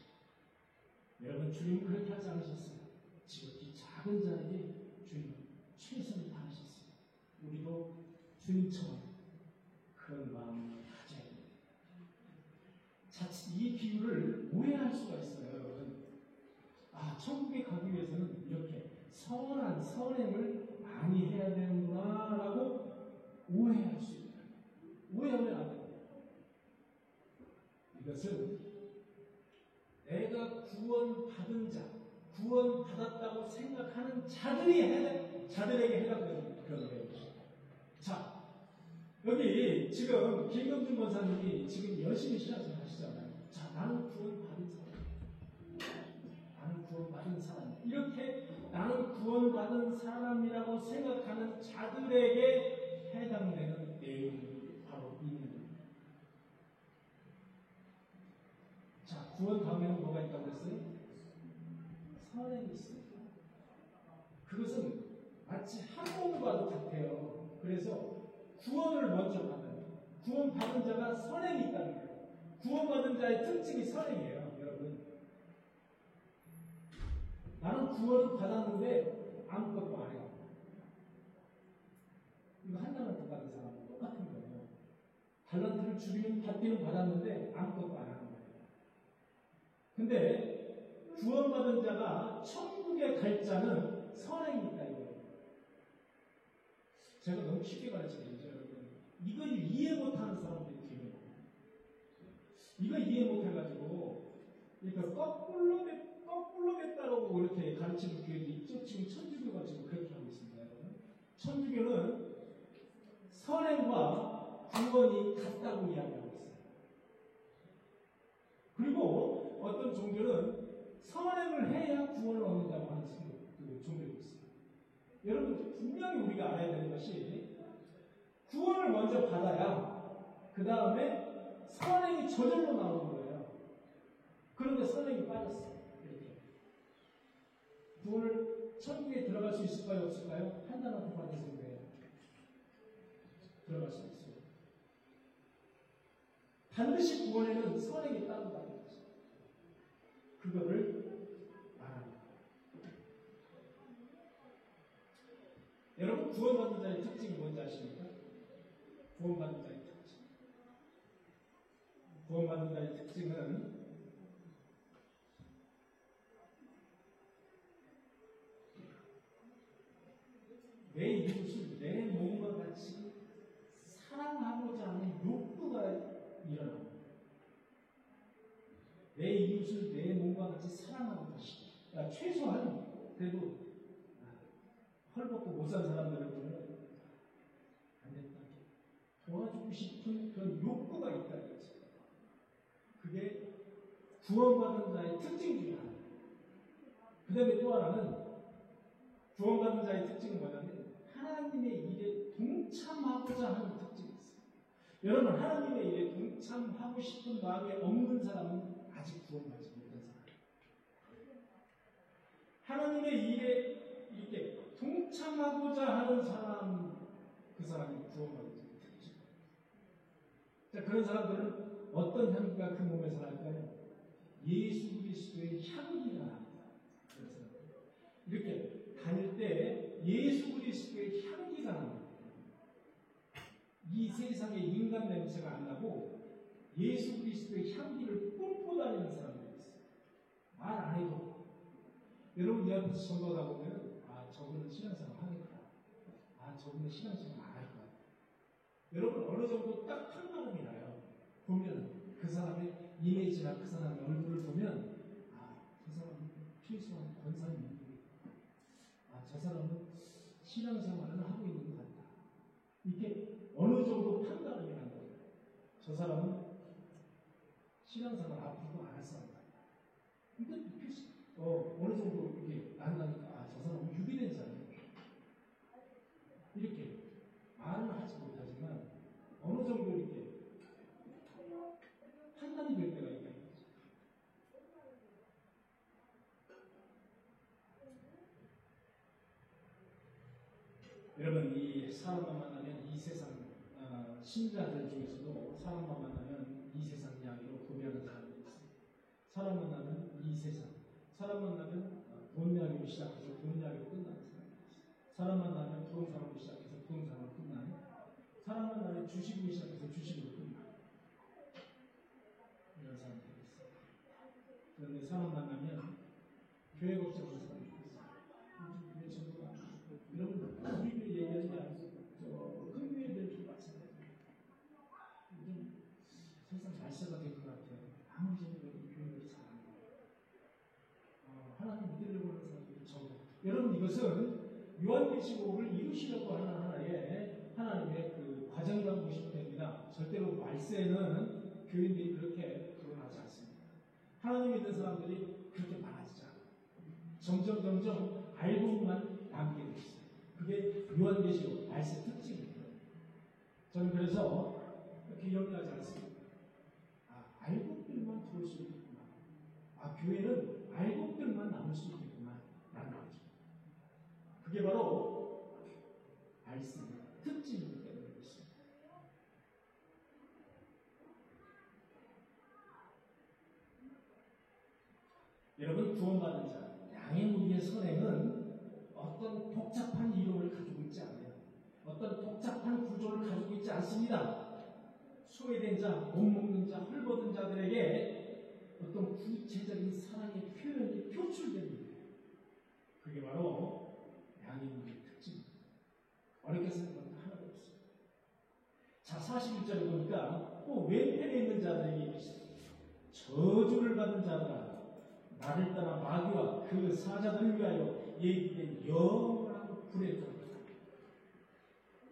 여러분 주님은 그렇게 하지 않으셨어요. 지극히 작은 자에게 주님은 최선을 다하셨어요. 우리도 주님처럼 그런 마음을 가져야 됩니다. 자칫 이 비유를 오해할 수가 있어요. 여러분. 천국에 가기 위해서는 이렇게 선한 선행을 많이 해야 되는구나 라고 오해할 수 있다. 오해하면 안 됩니다. 이것은 내가 구원받은 자, 구원받았다고 생각하는 자들에게 해당되는 그런 내용입니다. 자, 여기 지금 김경준 권사님이 지금 열심히 신앙생활하시잖아요. 자, 나는 구원받은 사람. 나는 구원받은 사람. 이렇게 나는 구원받은 사람이라고 생각하는 자들에게 해당되는 내용이 바로 이 내용입니다. 자, 구원 다음에는 뭐가 있다고 했어요? 선행이 있습니다. 그것은 마치 학원과도 같아요. 그래서 구원을 먼저 받아요. 구원받은 자가 선행이 있다는 거예요. 구원받은 자의 특징이 선행이에요. 여러분. 나는 구원을 받았는데 아무것도 안 해요. 이거 한 달란트 받은 사람은 똑같은 거예요. 달란트를 받기는 받았는데 아무것도 안 하는 거예요. 근데 구원받은 자가 천국에 갈 자는 선행이 있다 이거예요. 제가 너무 쉽게 가르쳐드리죠, 여러분. 이걸 이해 못하는 사람들이 되게 많아요. 이거 이해 못해가지고, 그러니까 거꾸로겠다라고 이렇게 가르치는 교회도 있죠. 지금 천주교가 지금 그렇게 하고 있습니다. 여러분. 천주교는 선행과 구원이 같다고 이야기하고 있어요. 그리고 어떤 종교는 선행을 해야 구원을 얻는다고 하는 종교도 있어요. 여러분 분명히 우리가 알아야 되는 것이 구원을 먼저 받아야 그 다음에 선행이 저절로 나오는 거예요. 그런데 선행이 빠졌어요. 이렇게. 구원을 천국에 들어갈 수 있을까요? 없을까요? 판단하고 받으세요. 들어갈 수 있어요. 반드시 구원에는 선행이 따른다는 거죠. 그거를 말합니다. 여러분 구원받는 자의 특징이 뭔지 아십니까? 구원받는 자의 특징. 구원받는 자의 특징은 내 이웃을 내 몸과 같이 사랑하고자 하는 욕구가 일어납니다. 내 이웃을 내 몸과 같이 사랑하고 계시다. 그러니까 최소한 그래도 헐벗고 못 산 사람들을 보면 안 됐다. 도와주고 싶은 그런 욕구가 있다는 거죠. 그게 구원받은 자의 특징 중에 하나. 그 다음에 또 하나는 구원받은 자의 특징은 뭐냐면 하나님의 일에 동참하고자 하는 특징이 있어요. 여러분 하나님의 일에 동참하고 싶은 마음이 없는 사람은 아직 구원받지 못한 사람. 하나님의 일에 이렇게 동참하고자 하는 사람, 그 사람이 구원받은 자의 특징. 자, 그런 사람들은 어떤 향기가 그 몸에서 날까요? 예수 그리스도의 향기가 납니다. 그래서 이렇게 다닐 때 예수 그리스도의 향기가 납니다. 이 세상에 인간 냄새가 안 나고 예수 그리스도의 향기를 뿜고 다니는 사람들이 있어요. 말 안 해도. 여러분 이 앞에서 전도하다 보면 저분은 신앙생활 하겠다. 저분은 신앙생활 안 할 거야. 여러분 어느 정도 딱 판단이 나요. 보면 그 사람의 이미지나 그 사람의 얼굴을 보면 저 사람은 최소한 권사님, 저 사람은 신앙생활을 하고 있는 것 같다. 이렇게 어느 정도 판단이 나는 거예요. 저 사람은 신앙생활 앞으로도 안 할 사람 같다. 이거 어느 정도 이렇게 나니까 저 사람은 유기된 사람이에요. 이렇게 말은 하지 못하지만 어느 정도 이렇게 판단이 될 때가 있다. 여러분 이 사람만 만나면 이 세상 신자들 중에서도 사람만 만나면 이 세상 이야기로 고백하는 사람들이 있습니다. 사람 만나면 이 세상, 사람 만나면 돈 이야기로 시작해서 돈 이야기로 끝나는 사람들이 있습니다. 사람 만나면 부동산으로 시작해서 부동산으로 끝나는, 사람 만나면 주식으로 시작해서 주식으로 끝나는 이런 사람들이 있습니다. 그런데 사람 만나면 교회 걱정하는 사람들이 있습니다. 왜 전도가 여러분 우리 교회 얘기하지 않고 큰 교회들도 마찬가지입니다. 요즘 세상 날씨가 될 것 같아요. 아무리 전도해도 교회들이 잘합니다. 하나님 믿으려고 하는 사람들이 적어. 여러분 이것은 요한계시록을 이루시려고 하는 하나님의 그 과정이라고 보시면 됩니다. 절대로 말세는 교인들이 그렇게 드러나지 않습니다. 하나님 믿는 사람들이 그렇게 많아지지 않아요. 점점 알고만 남게 되어 있어요. 그게 요한계시록 말세 특징입니다. 저는 그래서 이렇게 염려하지 않습니다. 알곡들만 들어올 수 있겠구나. 교회는 알곡들만 남을 수 있겠구나. 라는 거죠. 그게 바로 말씀의 특징이기 때문에 그렇습니다. 여러분 구원받은 자, 양의 무리의 선행은 어떤 복잡한 이론을 가지고 있지 않아요. 어떤 복잡한 구조를 가지고 있지 않습니다. 소외된 자, 못 먹는 자, 헐벗은 자들에게 어떤 구체적인 사랑의 표현이 표출됩니다. 그게 바로 양의 무리의 특징입니다. 어렵게 생각하면 하나도 없습니다. 자, 41절에 보니까 또 왼편에 있는 자들에게 저주를 받은 자들아, 나를 따라 마귀와 그 사자들을 위하여 예비된 영원한 불에 들어간다.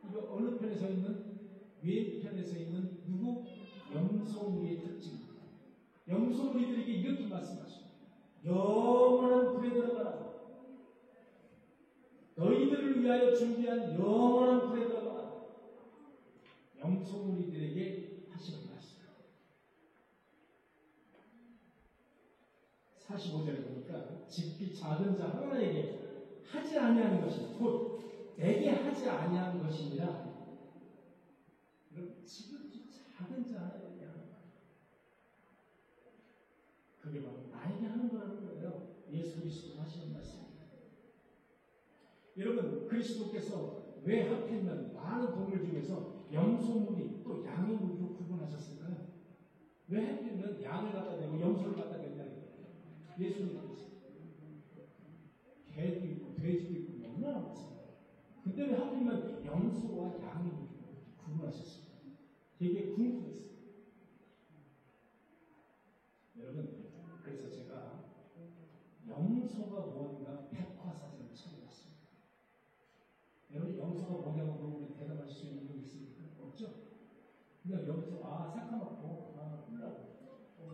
이거 어느 편에 서 있는? 왼편에 서 있는 누구? 염소무리의 특징입니다. 염소무리들에게 이렇게 말씀하십니다. 영원한 불에 들어가라. 너희들을 위하여 준비한 영원한 불에 들어가라. 염소무리들에게 하시는 말씀. 45절에 보니까 집기 작은 자 하나에게 하지 아니하는 것이 곧 내게 하지 아니하는 것이니라. 여러분, 지극히 작은 자 하나에게 하는 거예요. 그게 바로 나에게 하는 거라는 거예요. 예수 그리스도 하시는 말씀입니다. 여러분, 그리스도께서 왜 하필이면 많은 동물 중에서 염소무리 또 양의 무리로 구분하셨을까요? 왜 하필이면 양을 갖다 대고 염소를 갖다 댄다는 거예요? 예수님께서 개도 있고 돼지도 있고 얼마나 많습니까? 근데 왜 하필이면 염소와 양의 무리로 구분하셨을까요? 되게 궁금했어요. 여러분, 그래서 제가 염소가 뭔가 백과사전을 찾아봤습니다. 여러분, 염소가 뭐냐고 물어보면 대답할 수 있는 분 있습니까? 없죠? 그냥 염소, 새까맣고, 뿔나고,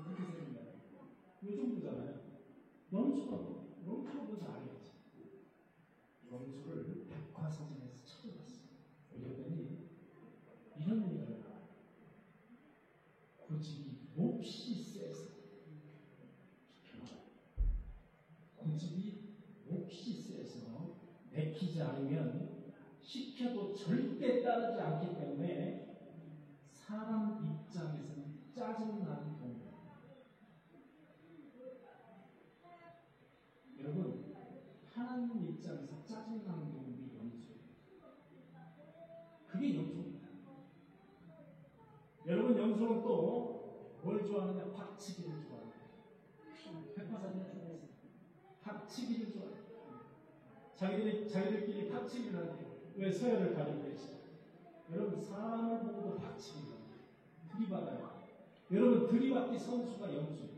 그렇게 생긴다. 요 정도잖아요. 염소가 뭐? 염소가 뭔지 알겠지. 염소를 백과사전에서 찾아봤어요. 그랬더니 이런 얘기가 나와요. 고집이 몹시 세서, 고집이 몹시 세서 내키지 않으면 시켜도 절대 따르지 않기 때문에 사람 입장에서는 짜증나는 동물. 여러분, 하나님 입장에서 짜증나는 동물이 염소예요. 그게 염소입니다. 여러분, 염소는 또 뭘 좋아하느냐? 박치기를 좋아합니다. 백화사전에 좋아해서 박치기를 좋아해요. 자기들끼리 박치기를 하는데 왜 서열을 가리고 계시죠? 여러분, 사람을 보고도 박치기를 합니다. 들이받아요. 여러분, 들이받기 선수가 염소예요.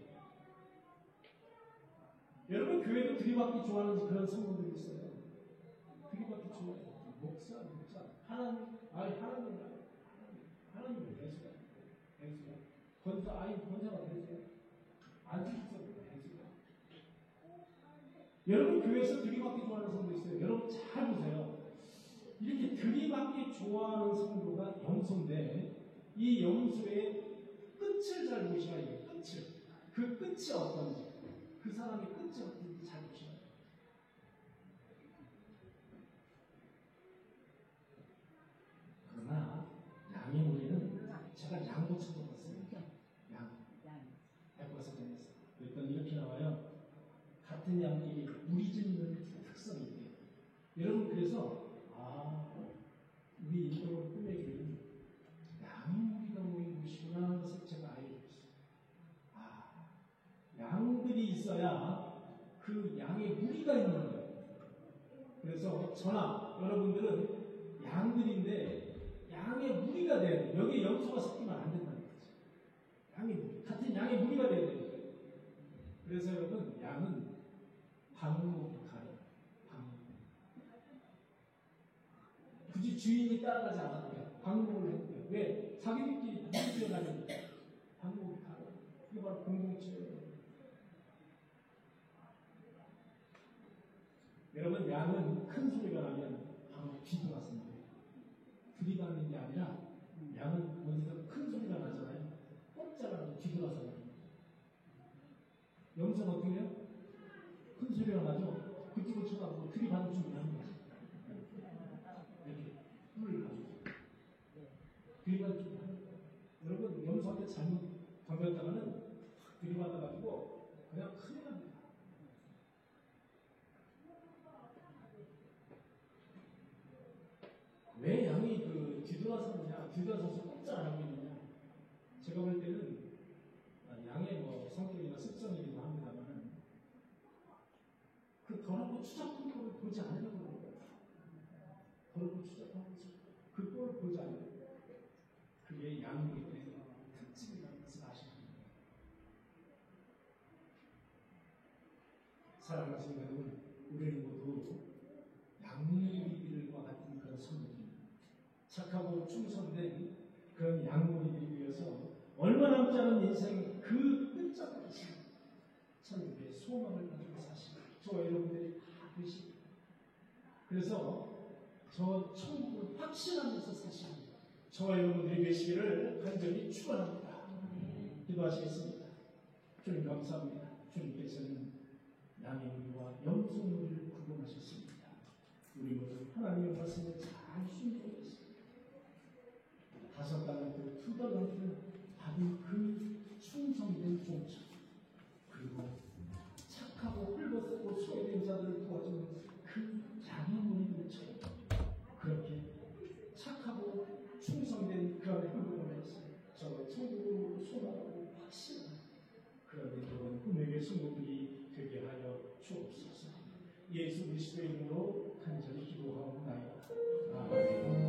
여러분, 교회도 들이받기 좋아하는 그런 성도들이 있어요. 들이받기 좋아해요. 목사. 하나님을 대수가. 권사가 되세요. 안식사도 되세요. 여러분, 교회에서 들이받기 좋아하는 성도 있어요. 여러분, 잘 보세요. 이렇게 들이받기 좋아하는 성도가 염소인데, 이 염소의 끝을 잘 보셔야 돼요. 끝을. 그 끝이 어떤지. 그 사람의 끝이 어떤지 잘 보셔야 돼요. 그러나 양의 무리는 제가 양도 찾아봤습니다. 양. 백과사전에서. 그랬더니 이렇게 나와요. 같은 양끼리 무리 짓는 특성이 있대요. 여러분, 그래서 우리 인도로 꾸며주는 양의 무리가 모인 곳이구나 하는 것을 제가 알게 됐어요. 양들이 있어야 그 양의 무리가 있는 거예요. 그래서 저나 여러분들은 양들인데 양의 무리가 돼야 돼요. 여기에 염소가 섞이면 안 된다는 거죠. 양의 무리, 같은 양의 무리가 돼야 돼요. 그래서 여러분, 양은 방목이 가요. 방목. 굳이 주인이 따라가지 않아도 돼요. 방목을 해도 돼요. 왜? 자기들끼리 무리지어 가니까 방목이 가요. 이게 바로 공동체예요. 여러분, 양은 큰 소리가 나면 바로 뒤돌아섭니다. 들이받는 게 아니라 양은 어디서 큰 소리가 나잖아요. 뻗자라고 뒤돌아서요. 염소는 어떻게 해요? 큰 소리가 나죠? 그쪽을 쳐다보고 들이받을 준비를 하는 거죠. 이렇게 뿔을 가지고 들이받을 준비를 하는 거예요. 여러분, 염소한테 잘못 덤볐다가는 들이받아가지고 그냥 큰일 납니다. 왜 양이 뒤돌아서서 꼼짝 안 하고 있느냐? 제가 볼 때는 양의 성격이나 습성이기도 합니다만, 그 더럽고 추잡한 꼴을 보지 않으려고 그러는 거예요. 더럽고 추잡한 그 꼴을 보지 않으려고. 그게 양이기 때문에 특징이라는 것을 아시는 거예요. 사랑하시는 여러분, 우리는 모두 양무리들과 같은 그런 성도입니다. 착하고 충성된 그런 양무리들이 되어서 얼마 남지 않은 인생 그 끝자까지 천국의 소망을 가지고 사시고 저와 여러분들이 다 되십니다. 그래서 저 천국을 확신하면서 사시는 저와 여러분들이 되시기를 간절히 축원합니다. 기도하시겠습니다. 주님 감사합니다. 주님께서는 양의 무리와 염소 무리를 구분하셨습니다. 우리 모두 하나님의 말씀을 잘 순종했습니다. 5달란트, 2달란트 받은 그 충성된 종처, 그리고 착하고 헐벗고 소외된 자들을 도와주는 그 양의 무리들처럼 그렇게 착하고 충성된 그런 행동을 해서 저 천국으로 소망하고 확신하는 그런 여러분 꿈에게 성도들이 되게 하여 주옵소서. 예수 그리스도의 이름으로 간절히 기도하옵나이다. 아멘.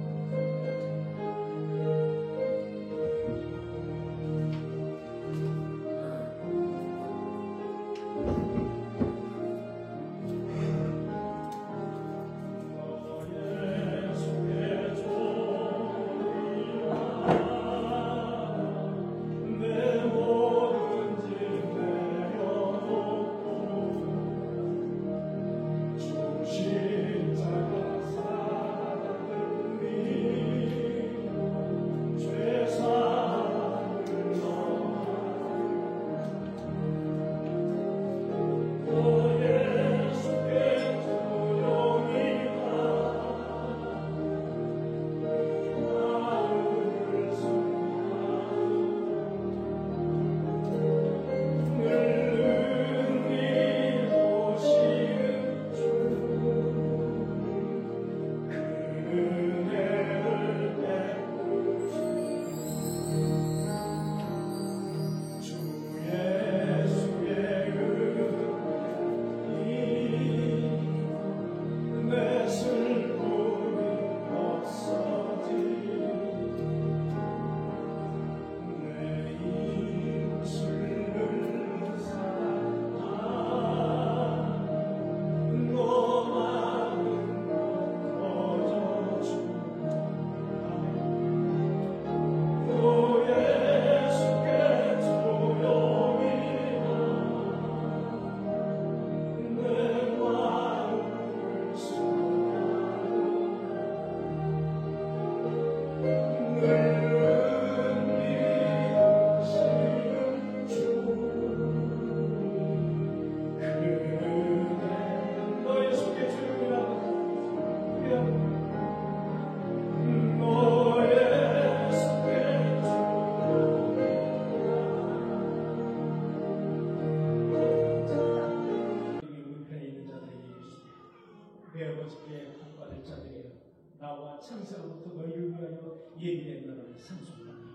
창세로부터 너희를 위하여 예비된 나라를 상속하니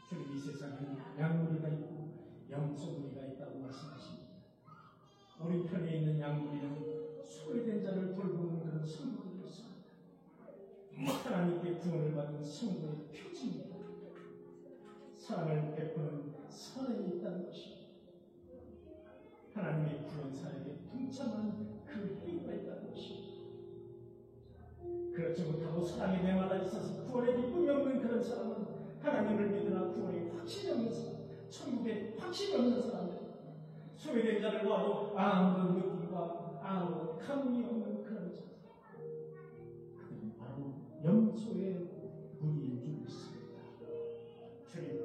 주님 이 세상에는 양무리가 있고 염소무리가 있다고 말씀하십니다. 오른편에 있는 양무리는 소외된 자를 돌보는 그런 성도들이었습니다. 하나님께 구원을 받은 성도의 표징입니다. 사랑을 베푸는 선행이 있다는 것입니다. 하나님의 구원 사역에 동참하는 그 행위가 있다는 것입니다. 그렇지 못하고 사랑에 메말라 있어서 구원에 기쁨이 없는 그런 사람은 하나님을 믿으나 구원에 확신이 없는 사람, 천국에 확신이 없는 사람들, 소외된 자를 봐도 아무런 느낌과 아무런 감흥이 없는 그런 자, 그들은 바로 염소의 무리인 줄 믿습니다. 주님,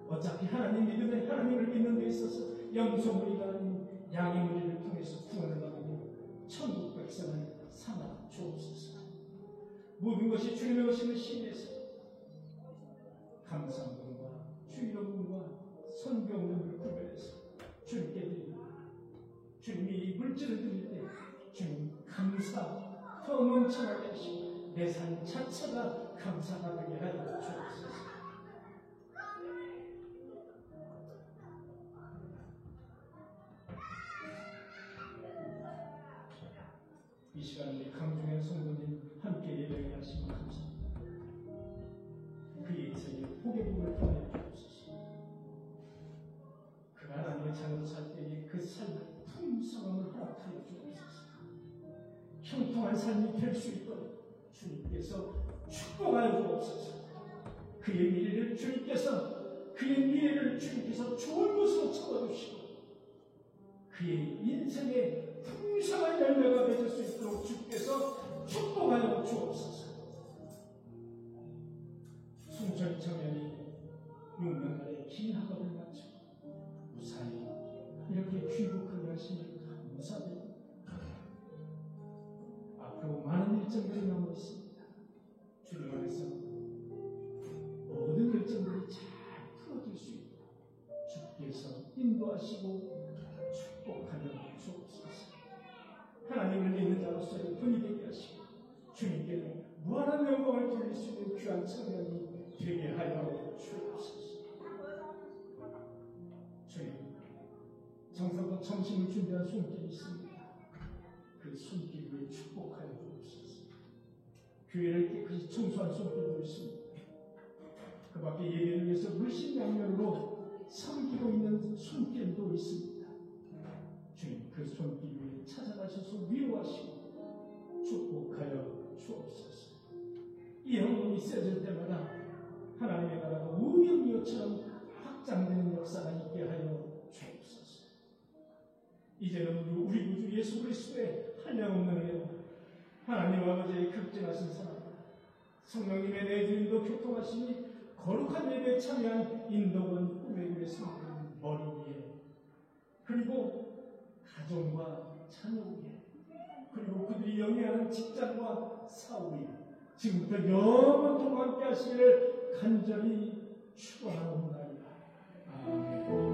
어차피 하나님 믿으면 하나님을 믿는 데 있어서 염소 무리가 아닌 양의 무리를 통해서 구원을 받고 천국 백성을 삼아 주옵소서. 모든 것이 주님의 것임을 신뢰해서 감사함과 주의로움과 선교함을 구별해서 주님께 드립니다. 주님이 이 물질을 드릴 때 주님 감사 더 넘쳐나게 하시고 내 삶 자체가 감사가 되게 하여 주옵소서. 이 시간 우리 강중의 성도님 함께 예배를 하시면 감사합니다. 그의 인생에 복의 복을 더하여 주옵소서. 그 하나님의 자녀로 살 풍성한 삶이 될 수 있도록 주님께서 축복하여 주옵소서. 그의 미래를 주님께서 좋은 곳으로 채워주시고 그의 인생에 풍성한 열매가 맺을 수 있도록 주께서 축복하여 주옵소서. 순천 청년이 6년간의 긴 학업을 마쳐 무사히 이렇게 귀국하게 하시니 감사드립니다. 앞으로 많은 일정들이 남아 있습니다. 주님 안에서 모든 일정들이 잘 풀어질 수 있도록 주께서 인도하시고 축복하여 주옵소서. 하나님을 믿는 자로서의 분이 되게 하시고 주님께 무한한 영광을 돌릴 수 있는 귀한 청년이 되게 하여 주옵소서. 주님, 정성과 점심을 준비한 손길이 있습니다. 그 손길 위에 축복하여 주옵소서. 교회를 깨끗이 청소한 손길도 있습니다. 그 밖에 예배를 위해서 물심양면으로 섬기고 있는 손길도 있습니다. 주님, 그 손길 위에 찾아가셔서 위로하시고 축복하여 주옵소서. 이 헌금이 세질 때마다 하나님의 나라가 우병이어처럼 확장되는 역사가 있게 하여 주옵소서. 이제는 우리 구주 예수 그리스도의 한량없는 은혜와 하나님 아버지의 극진하신 사랑, 성령님의 내주인도 교통하시니 거룩한 예배에 참여한 인도원 꿈의 성도는 머리 위에, 그리고 가정과 자녀 위에, 그리고 그들이 영위하는 직장과 사업 위에 지금부터 영원토록 함께 하시기를 간절히 축원하옵나이다. 아멘.